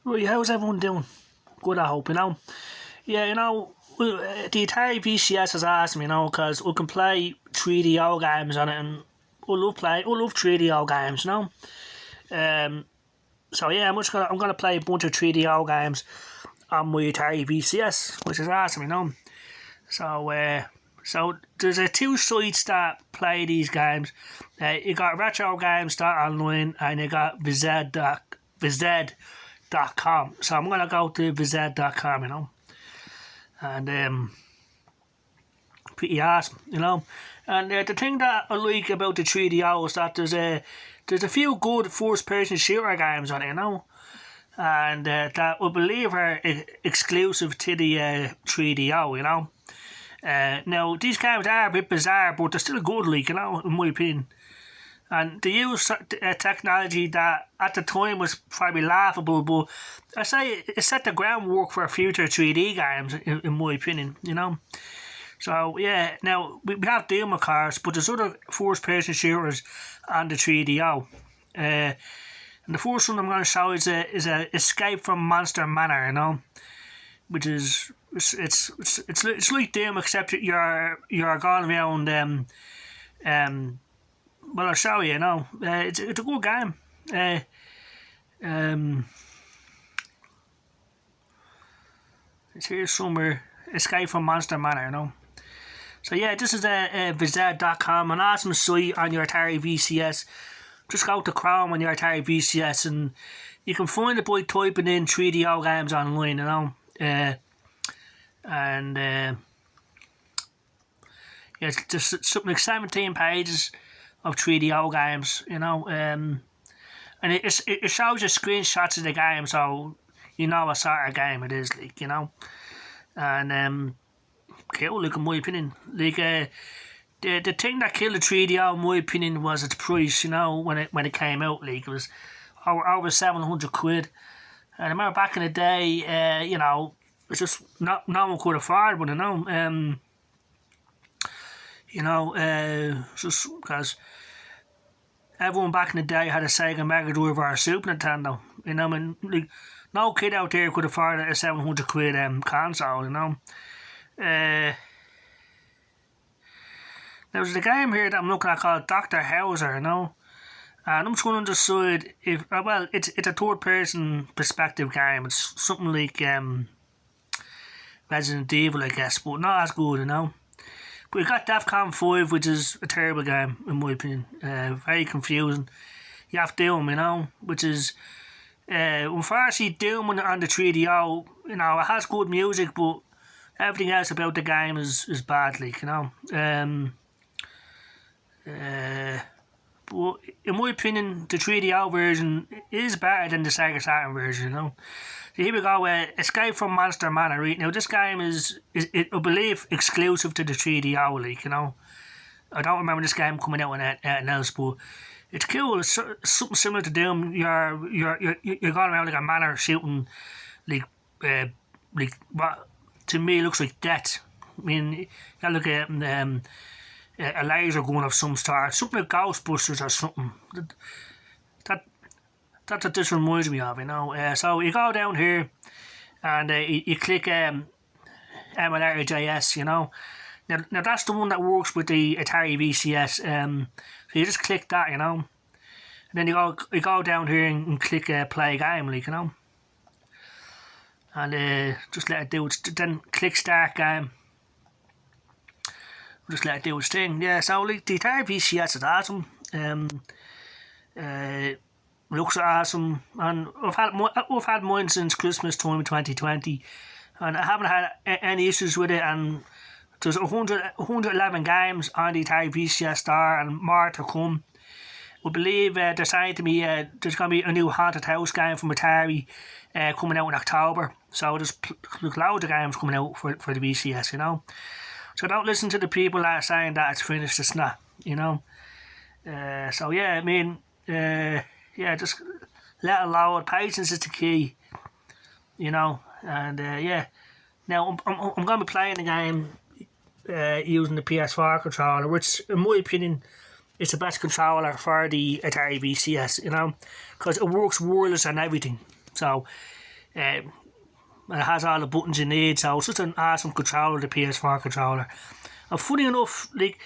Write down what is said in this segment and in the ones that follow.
Right, how's everyone doing? Good, I hope, Yeah, the Atari VCS is awesome, because we can play 3DO games on it, and we love 3DO games, So yeah, I'm gonna play a bunch of 3DO games on my Atari VCS, which is awesome, So there's two sites that play these games. You got RetroGames.online and you got VZ.com. So I'm gonna go to VZ.com, and pretty awesome, And the thing that I like about the 3DO is that there's a few good first-person shooter games on it, and that I believe are exclusive to the 3DO, Now, these games are a bit bizarre, but they're still good, in my opinion. And they use technology that at the time was probably laughable, but I say it set the groundwork for future 3D games, in my opinion, So, yeah, now, we have Doom, of course, but there's other first-person shooters on the 3DO. And the first one I'm going to show is a Escape from Monster Manor, which is it's like Doom, except you're going around. Well, I'll show you. It's a good game. It's here somewhere. Escape from Monster Manor, So yeah, this is VZ.com, an awesome site on your Atari VCS. Just go to Chrome on your Atari VCS, and you can find it by typing in 3DO games online, yeah, it's just something like 17 pages of 3DO games, and it shows you screenshots of the game, so you know what sort of game it is, and cool, in my opinion, the thing that killed the 3DO, in my opinion, was its price, when it came out, it was over 700 quid, and I remember back in the day, it's just no one could afford one, just because everyone back in the day had a Sega Mega Drive or a Super Nintendo, no kid out there could afford a 700 quid console, There's a game here that I'm looking at called Dr. Hauser, and I'm trying to decide if, it's a third person perspective game. It's something like Resident Evil, I guess, but not as good, But you got DEFCON 5, which is a terrible game, in my opinion. Very confusing. You have Doom, which is, unfortunately, Doom on the 3DO, it has good music, but everything else about the game is bad, But in my opinion, the 3DO version is better than the Sega Saturn version, So here we go, Escape from Monster Manor, right? Now, this game is I believe, exclusive to the 3DO, I don't remember this game coming out on anything else, but it's cool. It's something similar to Doom. You're going around like a manor shooting, like what to me looks like death. I mean, you got look at a laser gun of some sort, something like Ghostbusters or something. That's what this reminds me of, So you go down here and you click emulator.js, Now that's the one that works with the Atari VCS. So you just click that, And then you go down here and click play game, And just let it do its. Then click start game. Just let it do its thing. Yeah, so the Atari VCS is awesome. Looks awesome, and I've had mine since Christmas time 2020, and I haven't had any issues with it. And there's 111 games on the Atari VCS store, and more to come. I believe they're saying to me there's going to be a new Haunted House game from Atari coming out in October. So there's loads of games coming out for the VCS, So don't listen to the people that are saying that it's finished. It's not, So yeah, I mean, just let it load. Patience is the key, And yeah, now I'm going to be playing the game using the PS4 controller, which, in my opinion, is the best controller for the Atari VCS, because it works wireless and everything. So and it has all the buttons you need, so it's just an awesome controller, the PS4 controller. And funny enough, like,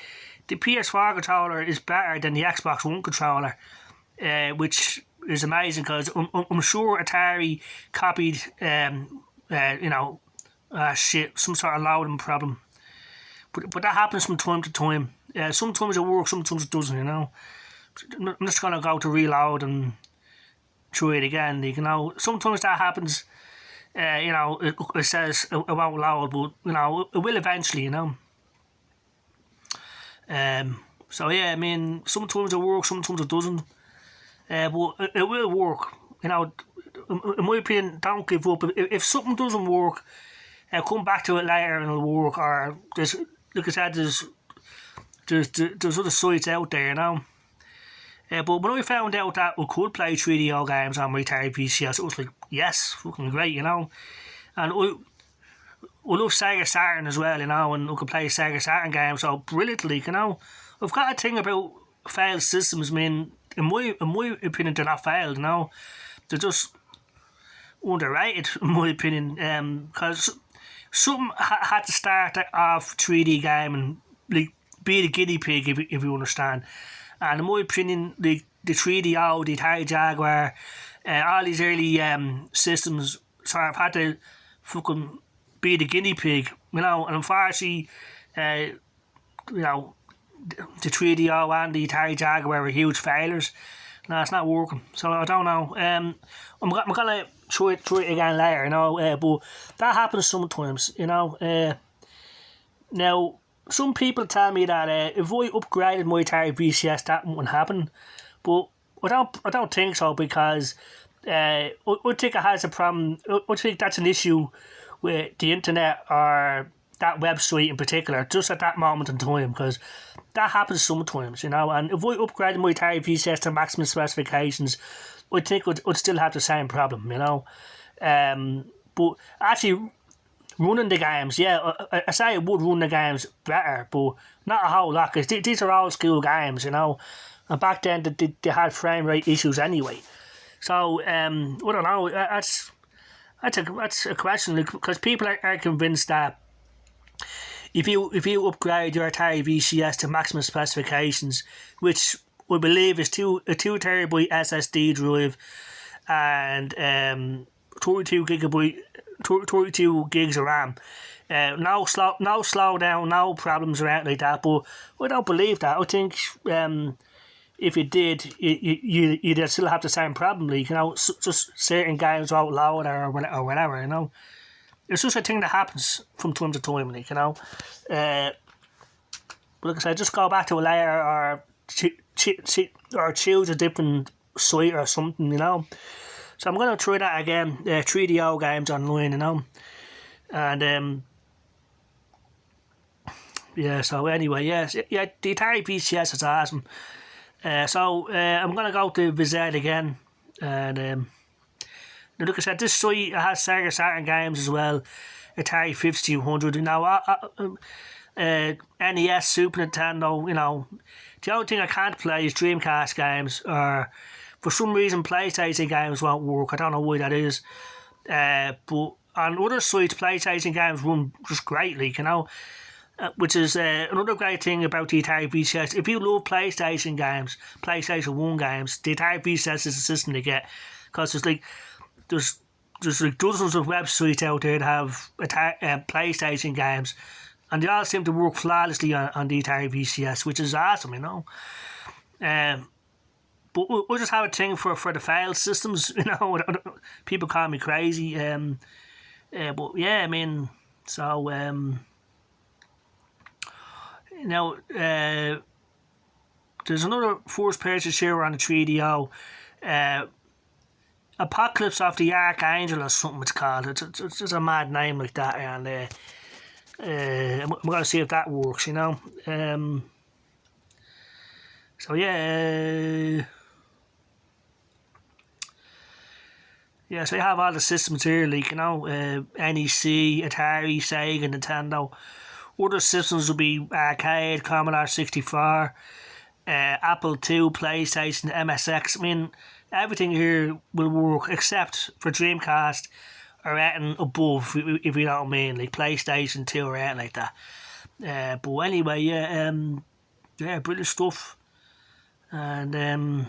the PS4 controller is better than the Xbox One controller, which is amazing, because I'm sure Atari copied, some sort of loading problem. But that happens from time to time. Sometimes it works, sometimes it doesn't, I'm just going to go to reload and try it again. Sometimes that happens, it says it won't load, but, it will eventually, So yeah, I mean, sometimes it works, sometimes it doesn't. But it will work. In my opinion, don't give up. If something doesn't work, come back to it later and it'll work. Or there's, like I said, there's other sites out there, But when I found out that we could play 3DO games on my Atari VCS, it was like, yes, fucking great, And I love Sega Saturn as well, and we could play Sega Saturn games so brilliantly, I've got a thing about failed systems. I mean, in my opinion, they're not failed, They're just underrated, in my opinion, because something had to start off 3D game and like be the guinea pig, if you understand. And in my opinion, the 3DO, the Atari Jaguar, all these early systems sort of had to fucking be the guinea pig, and unfortunately, the 3DO and the Atari Jaguar were huge failures. No, it's not working, so I don't know. I'm gonna try it again later, but that happens sometimes, Now, some people tell me that if I upgraded my Atari VCS, that wouldn't happen, but I don't think so, because I think it has a problem. I think that's an issue with the internet, or that website in particular, just at that moment in time, because that happens sometimes, And if I upgraded my Atari VCS to maximum specifications, I think I'd still have the same problem, But actually, running the games, yeah, I say I would run the games better, but not a whole lot, because these are old school games, And back then they had frame rate issues anyway. So I don't know. That's a question, because people are convinced that if you upgrade your Atari VCS to maximum specifications, which I believe is a 2 terabyte SSD drive and 32 gigs of RAM, no slowdown, no problems around like that. But I don't believe that. I think if you did, you'd still have the same problem. Like, just certain games won't load or whatever. It's just a thing that happens from time to time, like, But like I said, just go back to it later, or choose a different site or something, So I'm gonna try that again. 3DO games online, And yeah. So anyway, yes, yeah. The Atari VCS is awesome. So I'm gonna go to visit again, and like I said, this site has Sega Saturn games as well, Atari 5200, NES, Super Nintendo, The only thing I can't play is Dreamcast games, or for some reason PlayStation games won't work. I don't know why that is. But on other sites, PlayStation games run just greatly, which is another great thing about the Atari VCS. If you love PlayStation games, PlayStation 1 games, the Atari VCS is the system to get, because there's like dozens of websites out there that have PlayStation games, and they all seem to work flawlessly on the Atari VCS, which is awesome, But we'll just have a thing for the failed systems, People call me crazy, but yeah, I mean, so there's another first person shooter on the 3DO. Apocalypse of the Archangel or something it's called. It's just a mad name like that, and I'm going to see if that works, So yeah, so you have all the systems here, like, NEC, Atari, Sega, Nintendo. Other systems will be Arcade, Commodore 64, Apple II, PlayStation, MSX. I mean, everything here will work except for Dreamcast or anything above, if you know what I mean, like PlayStation 2 or anything like that. But anyway, yeah, brilliant stuff. And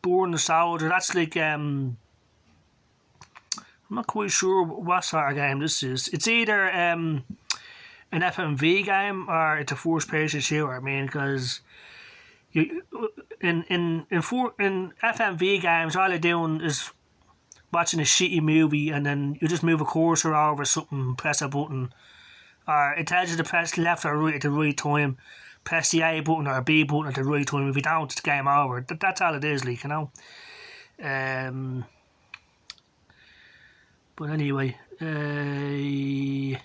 Born the Soldier, that's like I'm not quite sure what sort of game this is. It's either an FMV game or it's a first person shooter. I mean, because you in FMV games, all you're doing is watching a shitty movie, and then you just move a cursor over something, press a button, or it tells you to press left or right at the right time. Press the A button or B button at the right time. If you don't, it's game over. That's all it is, like, you know. But anyway, I'm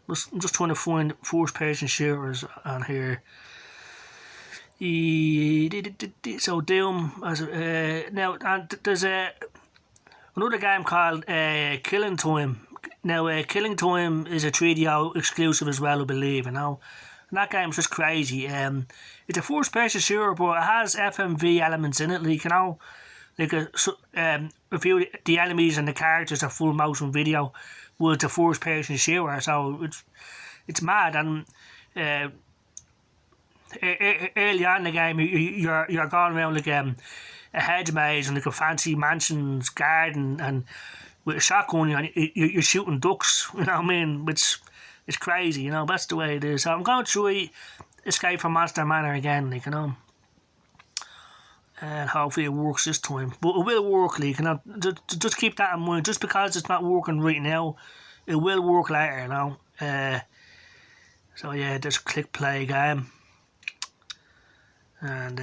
just trying to find first person shooters on here. So Doom, now, and there's another game called Killing Time. Now, Killing Time is a 3DO exclusive as well, I believe, you know. And that game's just crazy. It's a first person shooter, but it has FMV elements in it, like, you know. Like a few of the enemies and the characters are full motion video with a first person shooter, so it's mad. And early on in the game, you're going around like a hedge maze and like a fancy mansion's garden, and with a shotgun, and you're shooting ducks. You know what I mean? It's crazy. You know, that's the way it is. So I'm going to try Escape from Monster Manor again, like, you know. And hopefully it works this time. But it will work, like, you know. Just keep that in mind. Just because it's not working right now, it will work later, you know. So yeah, just click play game. And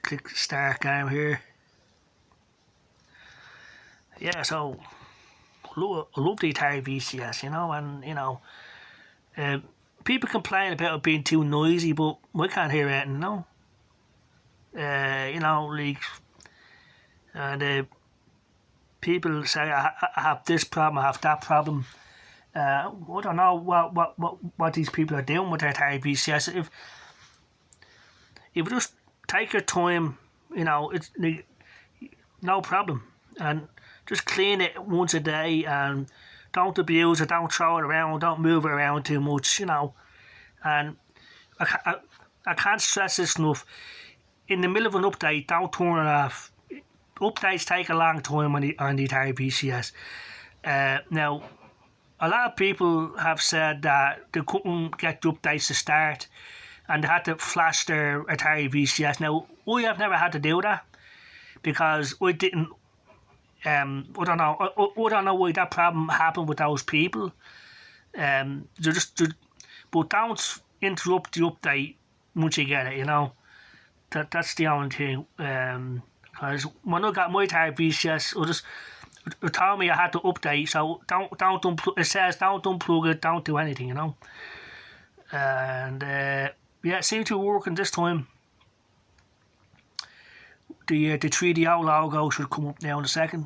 click start game here. Yeah, so I love the Atari VCS, you know. And, you know, people complain about it being too noisy, but I can't hear anything, you know. You know, like, and people say I have this problem, I have that problem. I don't know what these people are doing with their Atari VCS. If you just take your time, you know, it's like, no problem, and just clean it once a day, and don't abuse it, don't throw it around, don't move it around too much, you know. And I can't stress this enough. In the middle of an update, don't turn it off. Updates take a long time on the Atari VCS. Now, a lot of people have said that they couldn't get the updates to start and they had to flash their Atari VCS. Now, I have never had to do that because I didn't. I don't know. I don't know why that problem happened with those people. But don't interrupt the update once you get it, you know. That's the only thing. Because when I got my Atari VCS, it told me I had to update. So don't unplug. It says don't unplug it. Don't do anything, you know. And yeah, it seemed to be working this time. The 3DO logo should come up now in a second.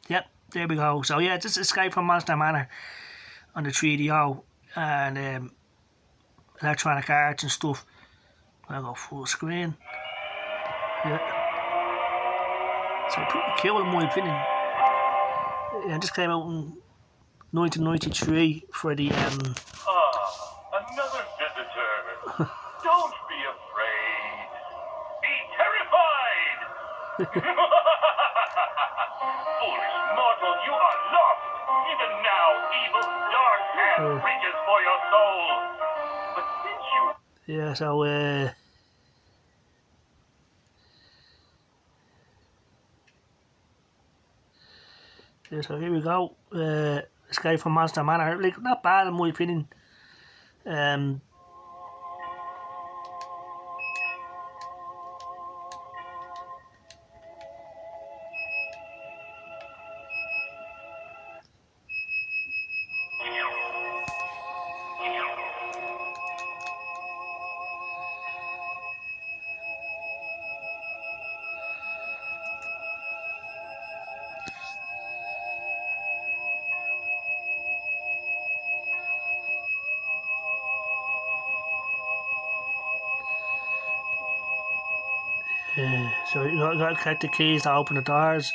Yep, there we go. So yeah, this is Escape from Monster Manor on the 3DO and Electronic Arts and stuff. I'll go full screen. Yeah. So pretty cool in my opinion. Yeah, this came out in 1993 for the another visitor. Don't be afraid. Be terrified. Foolish mortal, you are lost. Even now, evil dark hand reaches for your soul. But since you... Yeah, so yeah, so here we go. Escape from Monster Manor. Like, not bad in my opinion. So you got to collect the keys to open the doors.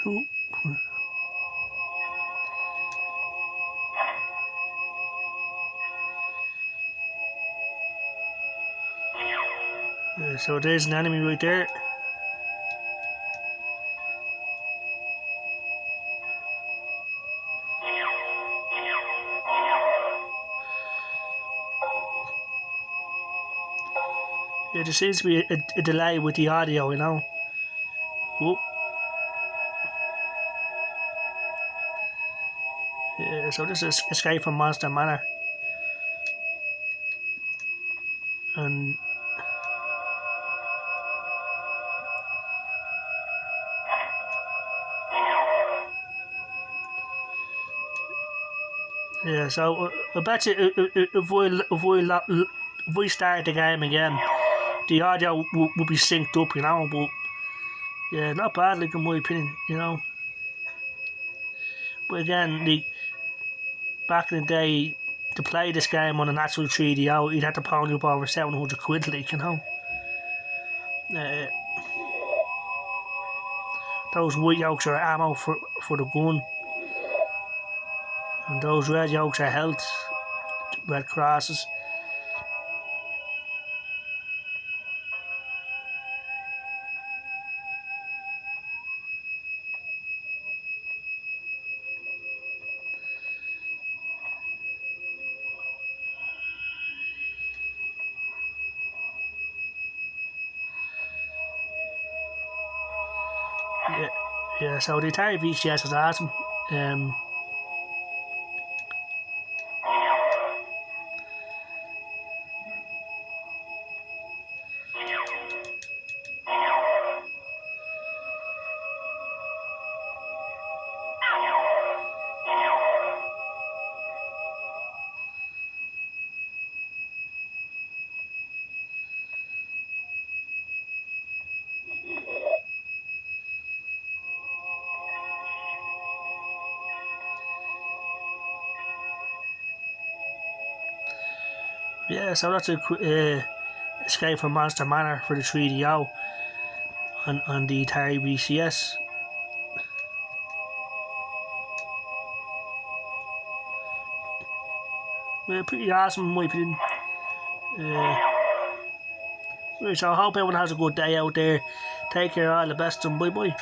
Ooh. So there's an enemy right there. Yeah, there seems to be a delay with the audio, you know. Whoop. Yeah, so this is Escape from Monster Manor. And yeah, so I bet you if we start the game again, the audio will be synced up, you know. But yeah, not bad, like in my opinion, you know. But again, back in the day, to play this game on an actual 3DO, you'd have to pony up over 700 quid, like, you know. Those white yolks are ammo for the gun, and those red yolks are health, red crosses. Yeah, so the Atari VCS is awesome. Yeah, so that's a Escape from Monster Manor for the 3DO on the Atari VCS. Pretty awesome in my opinion. Right, so I hope everyone has a good day out there. Take care, all the best, and bye bye.